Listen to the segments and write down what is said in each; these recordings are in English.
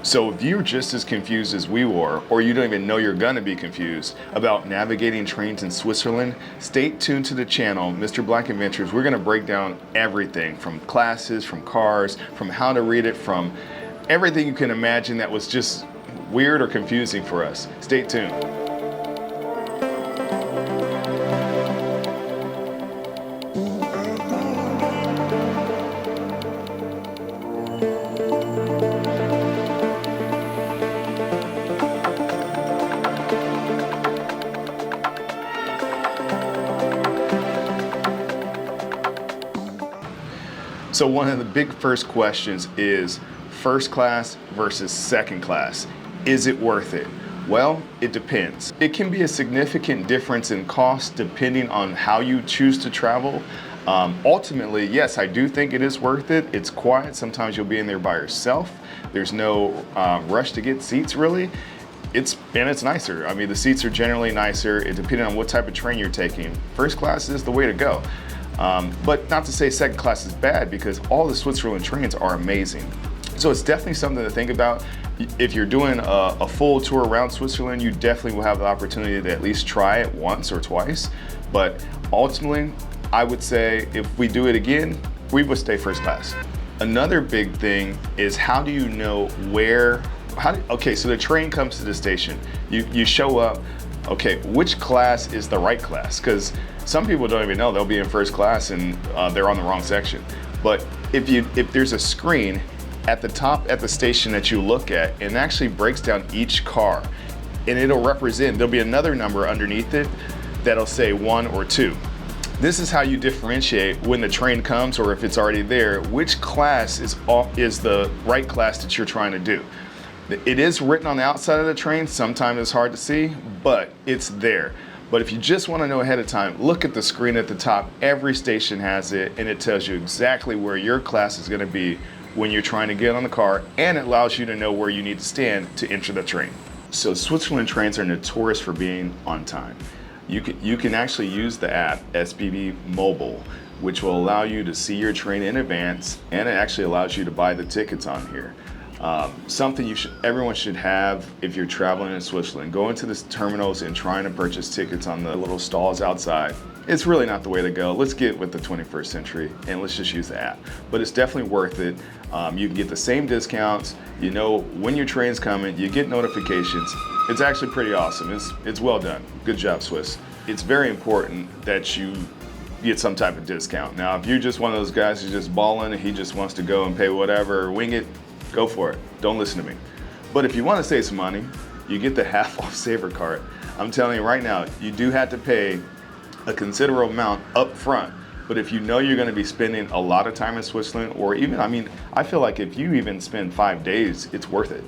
So if you're just as confused as we were, or you don't even know you're gonna be confused about navigating trains in Switzerland, stay tuned to the channel, Mr. Black Adventures. We're gonna break down everything from classes, from cars, from how to read it, from everything you can imagine that was just weird or confusing for us. Stay tuned. So one of the big first questions is first class versus second class. Is it worth it? Well, it depends. It can be a significant difference in cost depending on how you choose to travel. Ultimately, yes, I do think it is worth it. It's quiet. Sometimes you'll be in there by yourself. There's no rush to get seats really. It's nicer. I mean, the seats are generally nicer. It depending on what type of train you're taking. First class is the way to go. But not to say second class is bad, because all the Switzerland trains are amazing. So it's definitely something to think about. If you're doing a full tour around Switzerland, you definitely will have the opportunity to at least try it once or twice. But ultimately, I would say if we do it again, we would stay first class. Another big thing is, how do you know where, okay, so the train comes to the station. You show up, okay, which class is the right class? Because some people don't even know they'll be in first class and they're on the wrong section. But if there's a screen at the top at the station that you look at, and it actually breaks down each car, and it'll represent, there'll be another number underneath it that'll say 1 or 2. This is how you differentiate when the train comes, or if it's already there, which class is the right class that you're trying to do. It is written on the outside of the train. Sometimes it's hard to see, but it's there. But if you just want to know ahead of time, look at the screen at the top. Every station has it, and it tells you exactly where your class is going to be when you're trying to get on the car, and it allows you to know where you need to stand to enter the train. So Switzerland trains are notorious for being on time. You can actually use the app SBB Mobile, which will allow you to see your train in advance, and it actually allows you to buy the tickets on here. Something everyone should have if you're traveling in Switzerland. Go into the terminals and trying to purchase tickets on the little stalls outside. It's really not the way to go. Let's get with the 21st century and let's just use the app. But it's definitely worth it. You can get the same discounts. You know when your train's coming. You get notifications. It's actually pretty awesome. It's well done. Good job, Swiss. It's very important that you get some type of discount. Now, if you're just one of those guys who's just balling and he just wants to go and pay whatever or wing it, go for it. Don't listen to me. But if you want to save some money, you get the half off saver card. I'm telling you right now, you do have to pay a considerable amount up front. But if you know you're going to be spending a lot of time in Switzerland, or even, I feel like if you even spend 5 days, it's worth it.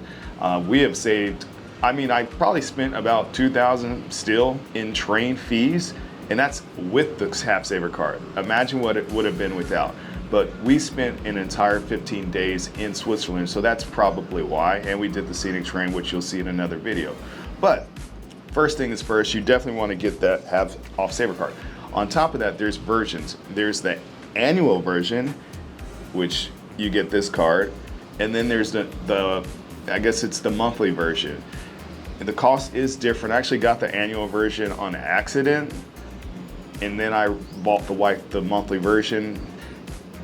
We have saved, I probably spent about $2,000 still in train fees, and that's with the half saver card. Imagine what it would have been without. But we spent an entire 15 days in Switzerland, so that's probably why. And we did the scenic train, which you'll see in another video. But first thing is first, you definitely want to get that half off saver card. On top of that, there's versions. There's the annual version, which you get this card, and then there's the I guess it's the monthly version. And the cost is different. I actually got the annual version on accident, and then I bought the monthly version.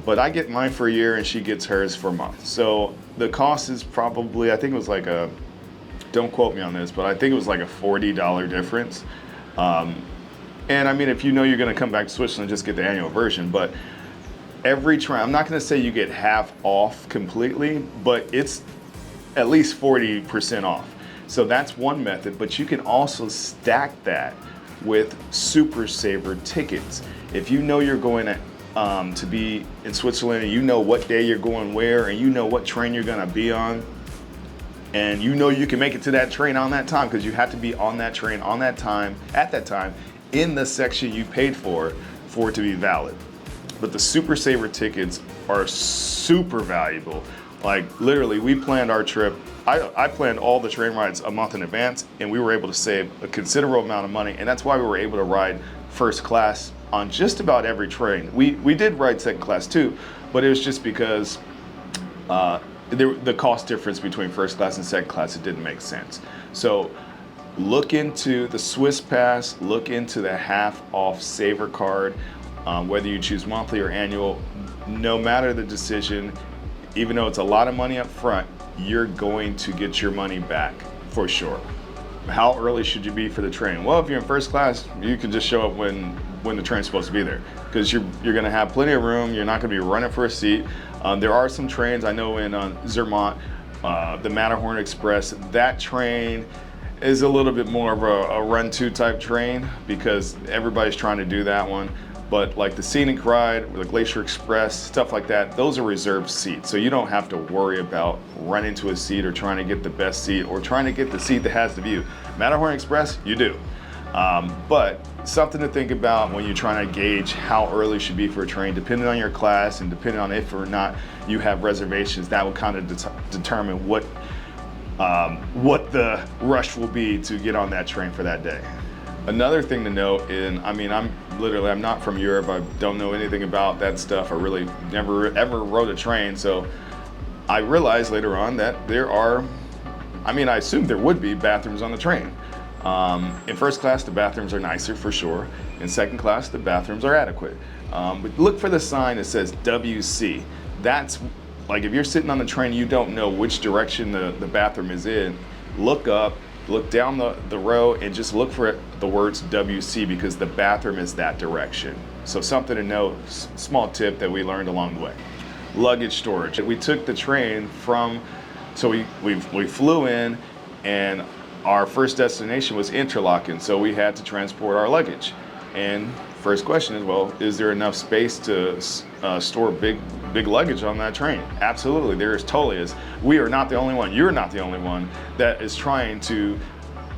But I get mine for a year and she gets hers for a month. So the cost is probably, I think it was like don't quote me on this, but I think it was like a $40 difference. And if you know you're gonna come back to Switzerland, just get the annual version. But every train, I'm not gonna say you get half off completely, but it's at least 40% off. So that's one method, but you can also stack that with Supersaver tickets. If you know you're going to be in Switzerland, and you know what day you're going where, and you know what train you're gonna be on, and you know you can make it to that train on that time, because you have to be on that train on that time, at that time, in the section you paid for it to be valid. But the Supersaver tickets are super valuable. Like literally, we planned our trip. I planned all the train rides a month in advance, and we were able to save a considerable amount of money, and that's why we were able to ride first class on just about every train. We did ride second class too, but it was just because the cost difference between first class and second class, it didn't make sense. So look into the Swiss Pass, look into the half off Saver card, whether you choose monthly or annual. No matter the decision, even though it's a lot of money up front, you're going to get your money back for sure. How early should you be for the train? Well, if you're in first class, you can just show up when the train's supposed to be there, because you're going to have plenty of room. You're not going to be running for a seat. There are some trains, I know in Zermatt, the Matterhorn Express, that train is a little bit more of a run-to type train because everybody's trying to do that one. But like the Scenic Ride or the Glacier Express, stuff like that, those are reserved seats. So you don't have to worry about running to a seat or trying to get the best seat or trying to get the seat that has the view. Matterhorn Express, you do. But something to think about when you're trying to gauge how early should be for a train, depending on your class and depending on if or not you have reservations, that will kind of determine what the rush will be to get on that train for that day. Another thing to note, and I mean, I'm not from Europe. I don't know anything about that stuff. I really never ever rode a train. So I realized later on that there are, I mean, I assumed there would be bathrooms on the train. In first class, the bathrooms are nicer for sure. In second class, the bathrooms are adequate. But look for the sign that says WC. That's like if you're sitting on the train, you don't know which direction the bathroom is in. Look up, look down the row, and just look for the words WC because the bathroom is that direction. So something to note, small tip that we learned along the way. Luggage storage. We took the train from, so we flew in, and our first destination was Interlaken, so we had to transport our luggage. And first question is, well, is there enough space to store big luggage on that train? Absolutely, there is, totally is. We are not the only one, you're not the only one that is trying to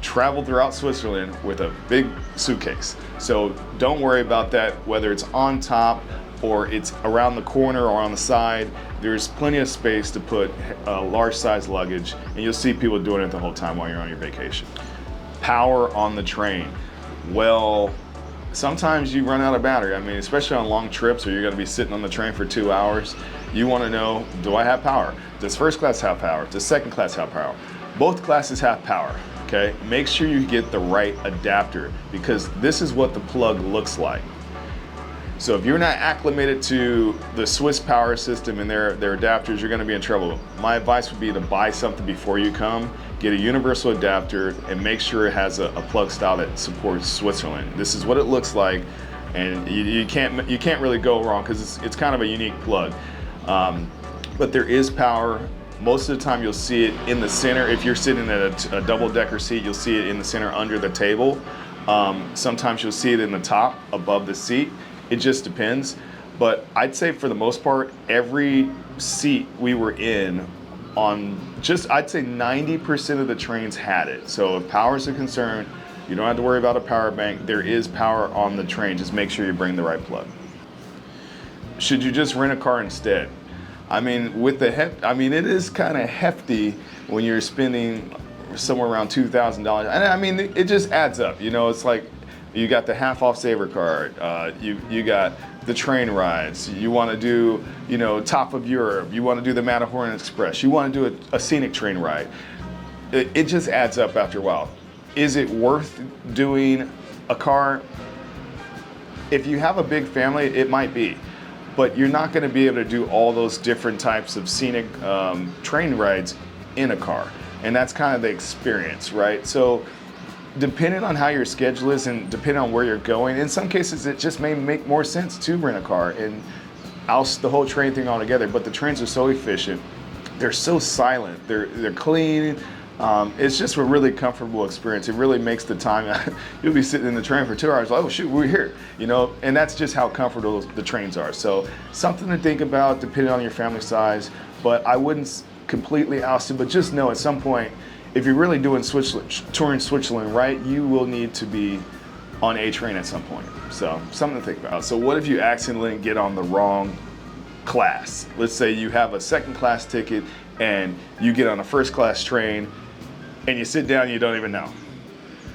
travel throughout Switzerland with a big suitcase. So don't worry about that, whether it's on top or it's around the corner or on the side. There's plenty of space to put large size luggage, and you'll see people doing it the whole time while you're on your vacation. Power on the train. Well, sometimes you run out of battery. I mean, especially on long trips where you're gonna be sitting on the train for 2 hours, you wanna know, do I have power? Does first class have power? Does second class have power? Both classes have power, okay? Make sure you get the right adapter because this is what the plug looks like. So if you're not acclimated to the Swiss power system and their adapters, you're gonna be in trouble. My advice would be to buy something before you come, get a universal adapter, and make sure it has a plug style that supports Switzerland. This is what it looks like, and you can't really go wrong because it's kind of a unique plug. But there is power. Most of the time you'll see it in the center. If you're sitting at a double-decker seat, you'll see it in the center under the table. Sometimes you'll see it in the top above the seat. It just depends. But I'd say for the most part, every seat we were in on I'd say 90% of the trains had it. So if power is a concern, you don't have to worry about a power bank. There is power on the train. Just make sure you bring the right plug. Should you just rent a car instead? I mean, it is kind of hefty when you're spending somewhere around $2,000. And I mean, it just adds up. You know, it's like you got the half off Saver card. You got the train rides. You want to do, you know, top of Europe. You want to do the Matterhorn Express. You want to do a scenic train ride. It just adds up after a while. Is it worth doing a car? If you have a big family, it might be. But you're not going to be able to do all those different types of scenic train rides in a car. And that's kind of the experience, right? So depending on how your schedule is and depending on where you're going, in some cases it just may make more sense to rent a car and oust the whole train thing altogether. But the trains are so efficient, they're so silent, they're clean. It's just a really comfortable experience. It really makes the time, you'll be sitting in the train for 2 hours, like, oh shoot, we're here, you know, and that's just how comfortable the trains are. So something to think about depending on your family size, but I wouldn't completely oust it, but just know at some point, if you're really doing touring Switzerland right, you will need to be on a train at some point. So something to think about. So what if you accidentally get on the wrong class? Let's say you have a second class ticket and you get on a first class train and you sit down and you don't even know.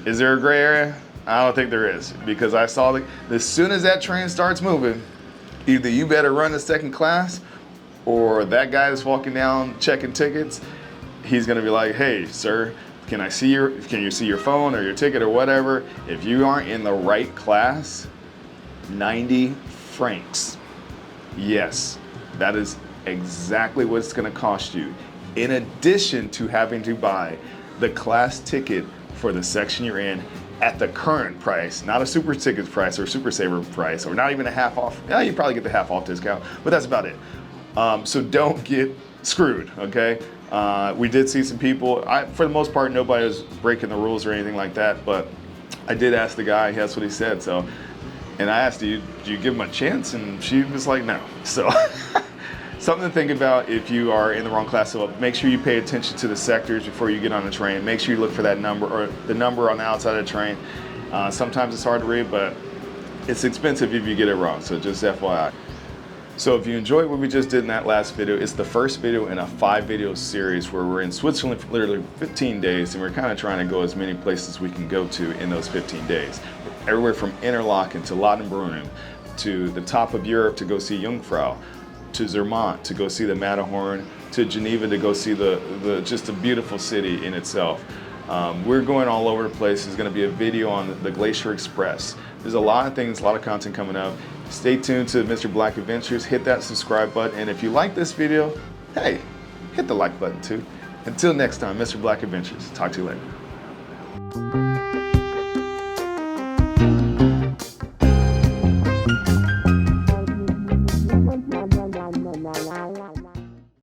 Is there a gray area? I don't think there is, because I saw as soon as that train starts moving, either you better run to second class or that guy that's walking down checking tickets, he's gonna be like, hey, sir, can you see your phone or your ticket or whatever? If you aren't in the right class, 90 francs. Yes, that is exactly what it's gonna cost you. In addition to having to buy the class ticket for the section you're in at the current price, not a super ticket price or Supersaver price, or not even a half off. Yeah, you probably get the half off discount, but that's about it. So don't get screwed, okay? We did see some people, for the most part, nobody was breaking the rules or anything like that, but I did ask the guy, that's what he said, so. And I asked, do you give him a chance? And she was like, no. So something to think about if you are in the wrong class. So make sure you pay attention to the sectors before you get on the train. Make sure you look for that number, or the number on the outside of the train. Sometimes it's hard to read, but it's expensive if you get it wrong, so just FYI. So if you enjoyed what we just did in that last video, it's the first video in a 5-video series where we're in Switzerland for literally 15 days, and we're kind of trying to go as many places we can go to in those 15 days. Everywhere from Interlaken to Lautenbrunnen, to the top of Europe to go see Jungfrau, to Zermatt to go see the Matterhorn, to Geneva to go see just a beautiful city in itself. We're going all over the place. There's going to be a video on the Glacier Express. There's a lot of things, a lot of content coming up. Stay tuned to Mr. Black Adventures. Hit that subscribe button. And if you like this video, hey, hit the like button too. Until next time, Mr. Black Adventures. Talk to you later.